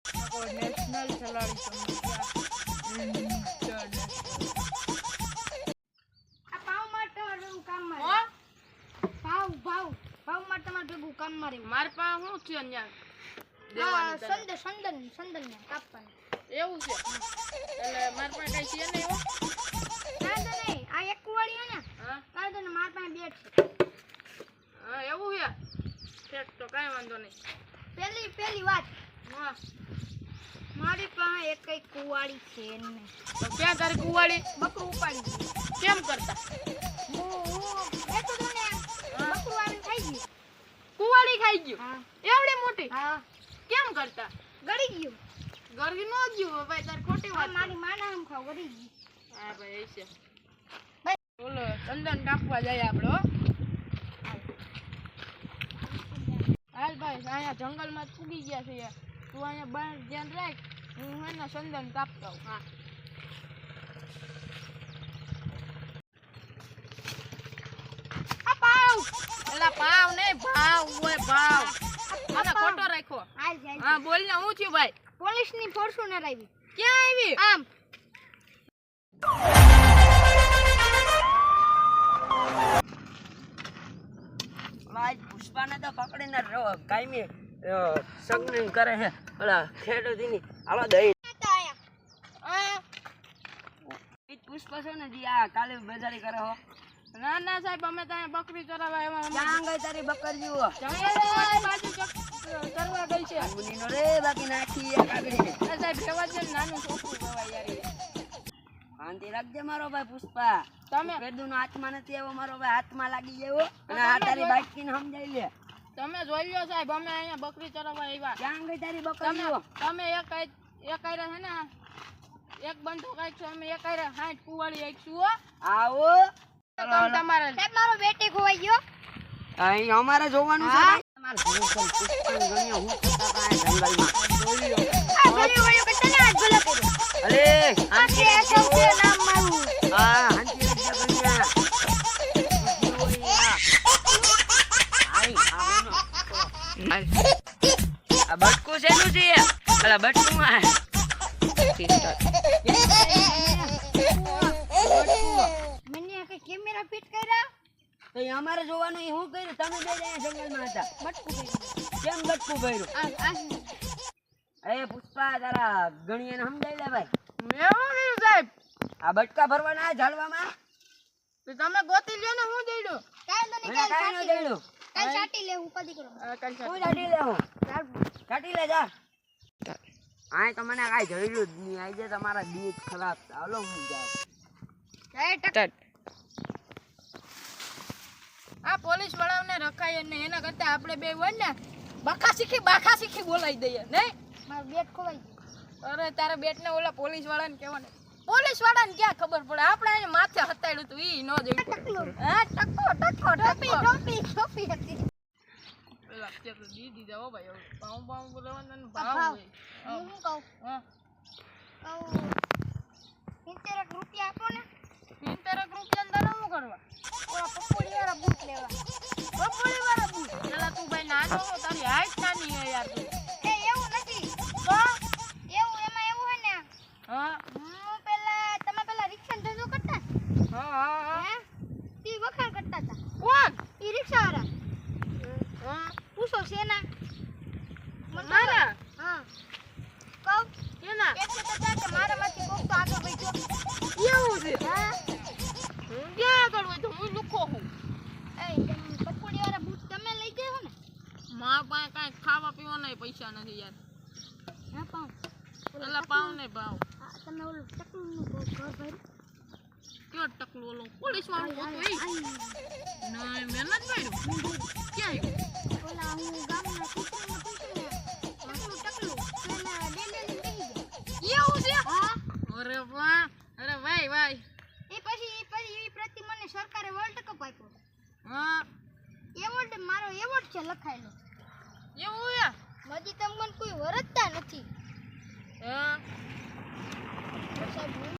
national ખેલાડી આ પાવ માટે તમારું કામ મારે ભાવ ભાવ ભાવ માટે તમારું ભેગું કામ મારે માર પાસે શું છે અહીંયા સંદન ને કાપવાનું એવું છે એટલે માર પાસે કઈ છે ને એવું કાંદો નહીં આ એક કુવાડી હે ને હા કાંદો ને માર પાસે બેટ છે હા એવું છે ઠીક તો કાંઈ વાંધો નહીં પેલી વાત હા મારી પાસે એક કઈ કુવાડી છે ને તો ક્યાં તારી કુવાડી બકરું ઉપાડી ગયું કેમ કરતા હું બેઠો તો ને બકરું આવીને ખાઈ ગયું કુવાડી ખાઈ ગયું હા એવડી મોટી હા કેમ કરતા ગળી ગયું ગરવી નો ગયું ભાઈ તાર ખોટી વાત મારી માના આમ ખાવ ગળી ગયું હા ભાઈ એ છે ભાઈ બોલો ચંદન કાપવા જાય આપણે હો હાલ ભાઈ અહીંયા જંગલમાં પૂગી ગયા છે તું અહીંયા બહાર ધ્યાન રાખ હું એના ચંદન કાપતો હા પાવ એલા પાવ નહીં ભાવ હોય ભાવ આને ખોટો રાખ્યો હા બોલ ને હું છું ભાઈ પોલીસ ની ફોર્ચ્યુનર આવી ક્યાં આવી આમ આજ પુષ્પાને તો પકડીને કાયમી સગન કરે છે ઓલા ખેડૂતની આલો દઈ પુષ્પા છે ને જી આ કાલે બજારી કરે હો ના ના સાહેબ અમે ત્યાં બકરી ચરાવવા આવ્યા ક્યાં ગઈ તારી બકરીઓ બાજુ ચરવા ગઈ છે મુનીનો રે બાકી નાખી આ કાગડી સાહેબ કહેવા છે નાનું છોકરું કહેવાય યાર શાંતિ રાખજે મારો ભાઈ પુષ્પા તમે કેદુનો હાથમાં નથી આવ્યો મારો ભાઈ હાથમાં લાગી ગયો અને આ તારી બાઈક ને સમજાઈ લે તમે જોઈ લ્યો સાહેબ અમે અહીંયા બકરી ચરાવવા આવ્યા ક્યાં ગઈ તારી બકરીઓ તમે એક આયરા છે ને એક બંધો કાઈ છો અમે એક આયરા 60 કુવાડી આઈશું હો આવો તમારે સાહેબ મારો બેટે ખોવાઈ ગયો અહીં અમારે જોવાનું છે તમારે પુષ્પા ગણ્યો હું કરતા તા જંગલમાં જોઈ આ ગળ્યો વળ્યો કરતા ને આજ ભલો કર્યો અરે આ છે સૌથી નામ મારું હા હાંતી લઈ જા ગણ્યા આ બટકું શેનું છે પેલા બટકું આ મને આ કેમેરા ફિટ કર્યા તો અમારે જોવાનું એ હું કર્યું તમે બે જણા જંગલમાં હતા બટકું કર્યું કેમ બટકું કર્યું એ પુષ્પા તારા ગણીએ સમજાઈ લે ભાઈ મેવું નહીં સાહેબ આ બટકા ભરવાના ઝાડવામાં તો તમે ગોતી લ્યો ને હું જઈડું કાઈ તો મને નહીં કાઈ ન જઈડું કાઈ સાટી લે ઉપાધી કરો હું કાઢી લે હું કાઢી લે જા આય તો મને કાઈ જઈડું જ નહીં આઈ જે તમારા દીત ખરાબ ચાલો હું જાઉં આ પોલીસ વાળાઓને રખાય ને એના કરતા આપણે બે હોય ને બાખા શીખી બોલાવી દઈએ નહીં મારો બેટ ખોવાઈ ગયો અરે તારા બેટ ને ઓલા પોલીસ વાળાને કહેવાનું પોલીસ વાળાને ક્યાં ખબર પડે આપણે એને માથે હતાડ્યું તું ઈ નો જોઈ હા ટોપી હતી પેલા કે તો દીદી જાવ ભાઈ પાઉં બોલાવવાના ને ભાવ ભાવ હું કહું હા કહું 70 રૂપિયા આપો ને 70 રૂપિયા તારે શું કરવા ઓલા પકોડી વાળા બૂટ લેવા બપોરી વાળા બૂટ પેલા તું ભાઈ નાનો હો તારી હાઈટ નાની હે યાર તું એ એવું નથી તો એમાં એવું હે ને હા હું તમે પેલા રિક્ષા ધંધો કરતા હા હે તી વખાણ કરતા હતા કોણ ઈ રિક્ષા વાળા હા પૂછો સેના મારા હા કહું કેના એટલે તો કે મારામાંથી કોક તો આગળ બેઠો એવું છે હા હું ક્યાં આગળ હોય તો હું લુખો હું એ પકોડી વાળા બૂટ તમે લઈ ગયો ને મારા પાસે કાંઈ ખાવા પીવાના પૈસા નથી યાર હા પાઉં પેલા પાવ ને ભાવ તમે ઓલું ટકલું ઘર ભર્યું કયો ટકલું ઓલું પોલીસ વાળું હતું એ ના મહેનત કર્યું ક્યાં ઓલા હું ગામના કુટુંબમાં પૂછ્યું ને ટકલું પેલા ડેલે લઈ ગયો એવું છે હા અરે વાહ અરે ભાઈ ભાઈ એ પછી પ્રતિ મને સરકારે વર્લ્ડ કપ આપ્યો હા એવોર્ડ મારો એવોર્ડ છે લખાયેલો એવું છે હજી તમને કોઈ વરતતા નથી હા સાહેબ હું